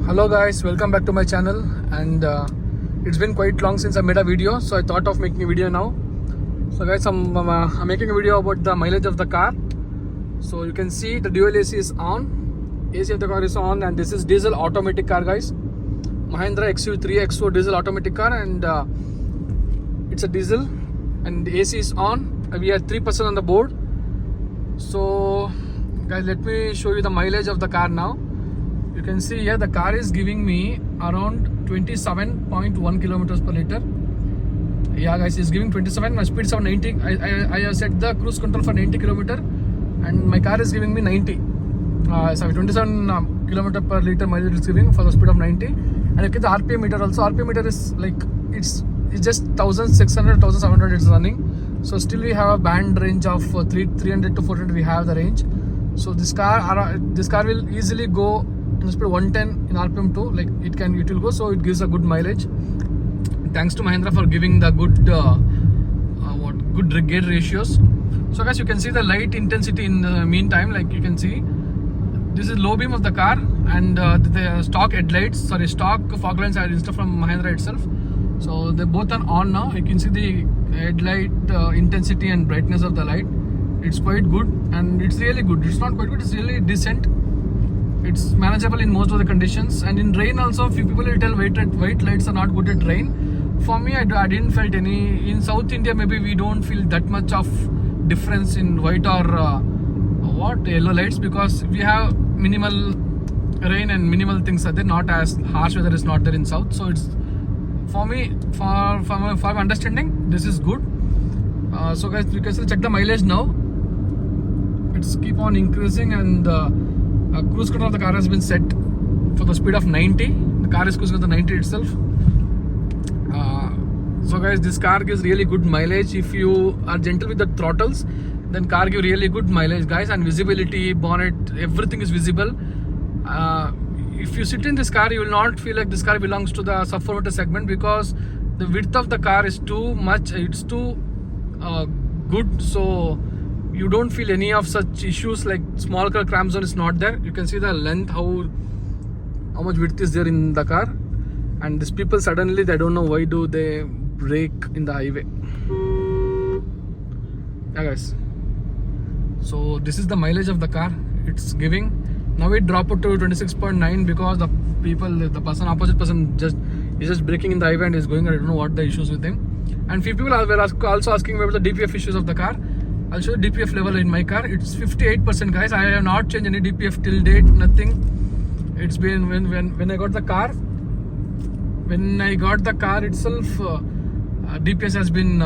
Hello guys, welcome back to my channel. And it's been quite long since I made a video, so I thought of making a video now. So guys, I'm making a video about the mileage of the car. So you can see the dual AC is on. AC of the car is on, and this is diesel automatic car, guys. Mahindra XUV3 X4 diesel automatic car, and it's a diesel, and the AC is on. We are 3% on the board. So guys, let me show you the mileage of the car now. You can see here the car is giving me around 27.1 kilometers per liter. Yeah guys, it's giving 27. My speed is around 90. I have set the cruise control for 90 kilometer, and my car is giving me 90. 27 kilometer per liter mileage is giving for the speed of 90. And you get the RPM meter also. RPM meter is like it's just 1600, 1700 it's running. So still we have a band range of 300 to 400. We have the range. So this car will easily go in speed 110 in RPM too. Like it will go. So it gives a good mileage. Thanks to Mahindra for giving the good good gear ratios. So guys, you can see the light intensity in the meantime. Like you can see, this is low beam of the car, and the stock fog lamps are installed from Mahindra itself. So they both are on now. You can see the headlight intensity and brightness of the light. It's quite good, and it's really good. It's not quite good, it's really decent. It's manageable in most of the conditions. And in rain also, few people will tell white lights are not good at rain. For me, I didn't felt any. In South India, maybe we don't feel that much of difference in white or yellow lights, because we have minimal rain and minimal things are there. Not as harsh weather is not there in South. So it's, for me, for my understanding, this is good. So guys, you can still check the mileage now. It's keep on increasing, and cruise control of the car has been set for the speed of 90. The car is cruising at the 90 itself. So guys, this car gives really good mileage. If you are gentle with the throttles, then car give really good mileage, guys. And visibility, bonnet, everything is visible. If you sit in this car, you will not feel like this car belongs to the sub 4 meter segment, because the width of the car is too much. It's too good. So you don't feel any of such issues like small car cramp zone is not there. You can see the length, how much width is there in the car. And these people suddenly, they don't know why do they brake in the highway. Yeah guys, so this is the mileage of the car it's giving. Now it dropped to 26.9 because the opposite person is just braking in the highway and is going. I don't know what the issues with him. And few people were also asking me about the DPF issues of the car. I'll show you DPF level in my car. It's 58%, guys. I have not changed any DPF till date, nothing. It's been when I got the car. When I got the car itself, DPS has been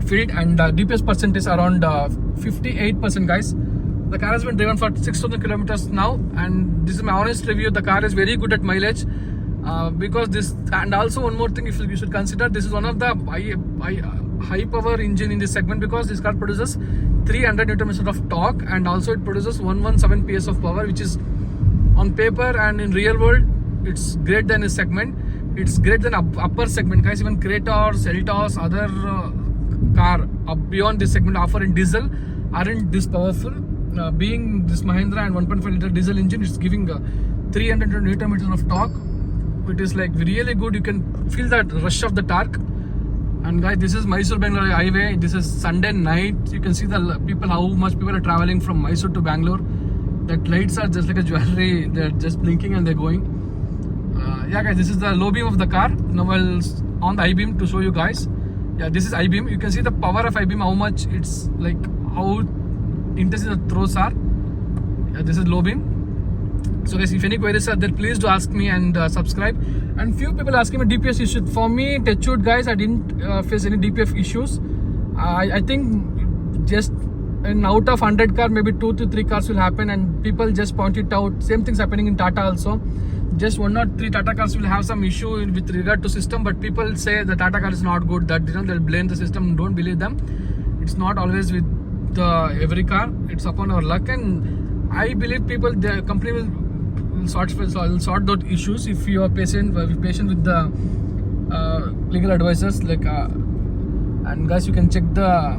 filled, and DPS percent is around 58%, guys. The car has been driven for 6,000 kilometers now, and this is my honest review. The car is very good at mileage, because this, and also one more thing, if you should consider, this is one of the high power engine in this segment, because this car produces 300 Nm of torque, and also it produces 117 PS of power, which is on paper and in real world it's great than this segment. It's great than upper segment, guys. Even Creta or Seltos, other car beyond this segment offer in diesel aren't this powerful. Being this Mahindra and 1.5 liter diesel engine, it's giving 300 Nm of torque. It is like really good. You can feel that rush of the torque. And guys, this is Mysore-Bangalore highway. This is Sunday night. You can see the people, how much people are traveling from Mysore to Bangalore. That lights are just like a jewelry. They're just blinking and they're going. Yeah guys, this is the low beam of the car. Now I'll on the I-beam to show you guys. Yeah, this is I-beam. You can see the power of I-beam, how much it's like, how intense the throws are. Yeah, this is low beam. So guys, if any queries are there, please do ask me and subscribe. And few people asking me DPF issues. For me, touchwood, guys, I didn't face any DPF issues. I think just out of 100 cars, maybe 2 to 3 cars will happen, and people just point it out. Same thing's happening in Tata also. Just 1 or 3 Tata cars will have some issue with regard to system, but people say the Tata car is not good, that they'll blame the system. Don't believe them. It's not always with every car. It's upon our luck, and I believe the company will sort those issues if you are patient with the legal advisors. Like and guys, you can check the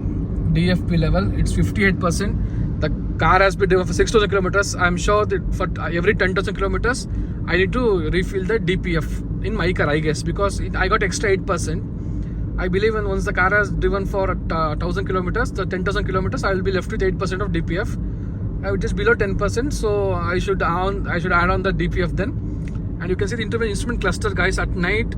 DFP level. It's 58%. The car has been driven for 6,000 kilometers. I'm sure that for every 10,000 kilometers, I need to refill the DPF in my car, I guess, because I got extra 8%. I believe when once the car has driven for 1,000 kilometers, the 10,000 kilometers, I will be left with 8% of DPF. Which is below 10%, so I should add on the DPF then. And you can see the instrument cluster, guys. At night,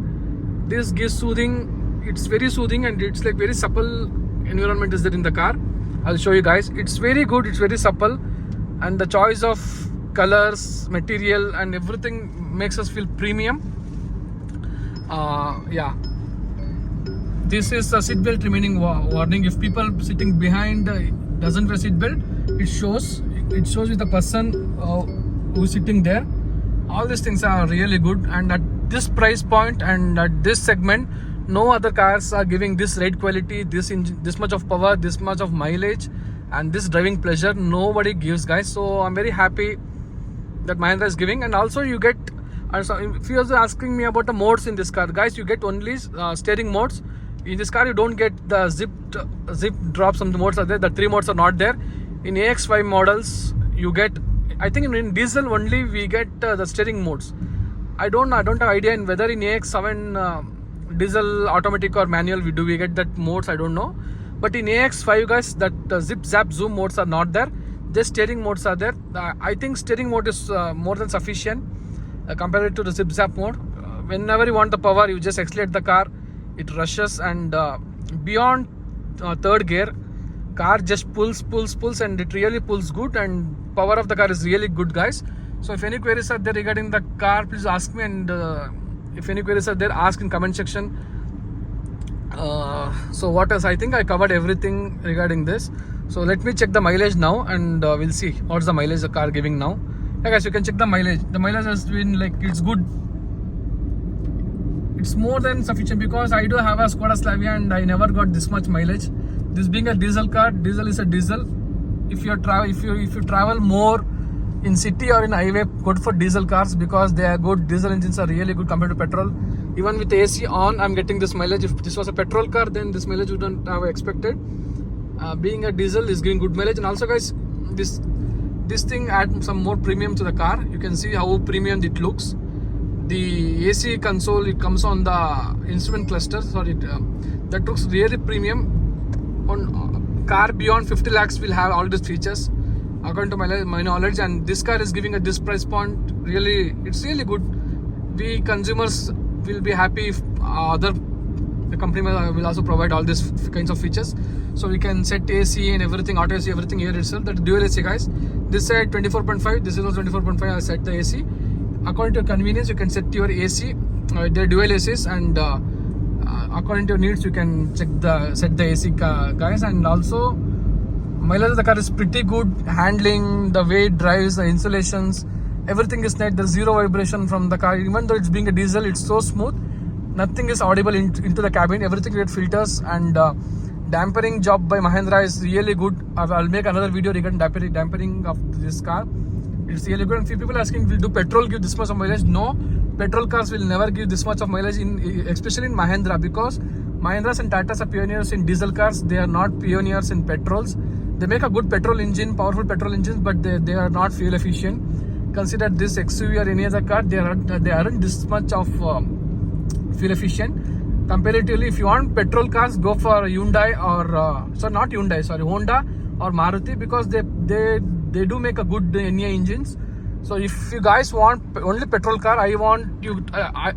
this gives soothing. It's very soothing, and it's like very supple environment is there in the car. I'll show you guys. It's very good. It's very supple, and the choice of colors, material, and everything makes us feel premium. Yeah. This is a seatbelt remaining warning. If people sitting behind doesn't wear seatbelt, it shows with the person who's sitting there. All these things are really good, and at this price point and at this segment, no other cars are giving this ride quality, this much of power, this much of mileage, and this driving pleasure. Nobody gives, guys. So I'm very happy that Mahindra is giving. And also you get, if you're asking me about the modes in this car, guys, you get only steering modes. In this car you don't get the zip drops. Some modes are there, the 3 modes are not there. In AX5 models you get, I think in diesel only we get the steering modes. I don't have idea in whether in AX7 diesel automatic or manual we get that modes, I don't know. But in AX5, guys, that zip zap zoom modes are not there. Just steering modes are there. I think steering mode is more than sufficient compared to the zip zap mode. Whenever you want the power, you just accelerate the car, it rushes, and beyond third gear, car just pulls, and it really pulls good, and power of the car is really good, guys. So if any queries are there regarding the car, please ask me, and if any queries are there, ask in comment section. So what else? I think I covered everything regarding this. So let me check the mileage now, and we'll see what's the mileage the car giving now. Yeah, guys, you can check the mileage. The mileage has been like, it's good. It's more than sufficient, because I do have a Skoda Slavia and I never got this much mileage. This being a diesel car, diesel is a diesel. If you travel more in city or in highway, good for diesel cars, because they are good. Diesel engines are really good compared to petrol. Even with AC on, I'm getting this mileage. If this was a petrol car, then this mileage wouldn't have expected. Being a diesel is giving good mileage. And also, guys, this thing adds some more premium to the car. You can see how premium it looks. The AC console, it comes on the instrument cluster. Sorry, that looks really premium. On car beyond 50 lakhs will have all these features, according to my knowledge. And this car is giving at this price point, really, it's really good. We consumers will be happy if the company will also provide all these kinds of features. So we can set AC and everything, auto AC, everything here itself. That dual AC, guys. This side 24.5, this is also 24.5. I set the AC. According to your convenience, you can set your AC. They're dual ACs, and according to your needs, you can set the AC, guys. And also, mileage of the car is pretty good. Handling, the way it drives, the insulations, everything is net. There's zero vibration from the car. Even though it's being a diesel, it's so smooth. Nothing is audible into the cabin. Everything with filters, and dampering job by Mahindra is really good. I'll make another video regarding dampering of this car. It's really good. And few people asking, will do petrol give this much of mileage? No, petrol cars will never give this much of mileage, especially in Mahindra, because Mahindras and Tatas are pioneers in diesel cars. They are not pioneers in petrols. They make a good petrol engine, powerful petrol engines, but they are not fuel efficient. Consider this XUV or any other car, they aren't this much of fuel efficient. Comparatively, if you want petrol cars, go for Hyundai or Honda or Maruti, because they do make a good NA engines. So if you guys want only petrol car,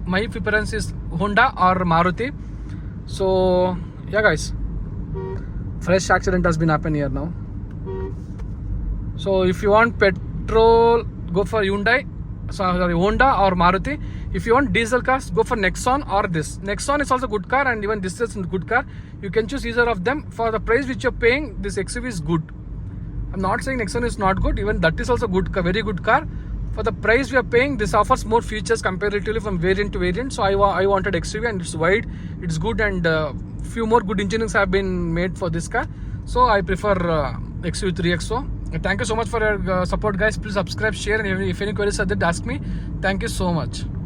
my preference is Honda or Maruti. So yeah, guys, fresh accident has been happened here now. So if you want petrol, go for Honda or Maruti. If you want diesel cars, go for Nexon or this. Nexon is also good car, and even this is a good car. You can choose either of them. For the price which you're paying, this XUV is good. I'm not saying Nexon is not good. Even that is also good, very good car. For the price we are paying, this offers more features comparatively from variant to variant. So I wanted XUV, and it's wide, it's good, and few more good engineers have been made for this car. So I prefer XUV 3XO. Thank you so much for your support, guys. Please subscribe, share, and if any queries are there, ask me. Thank you so much.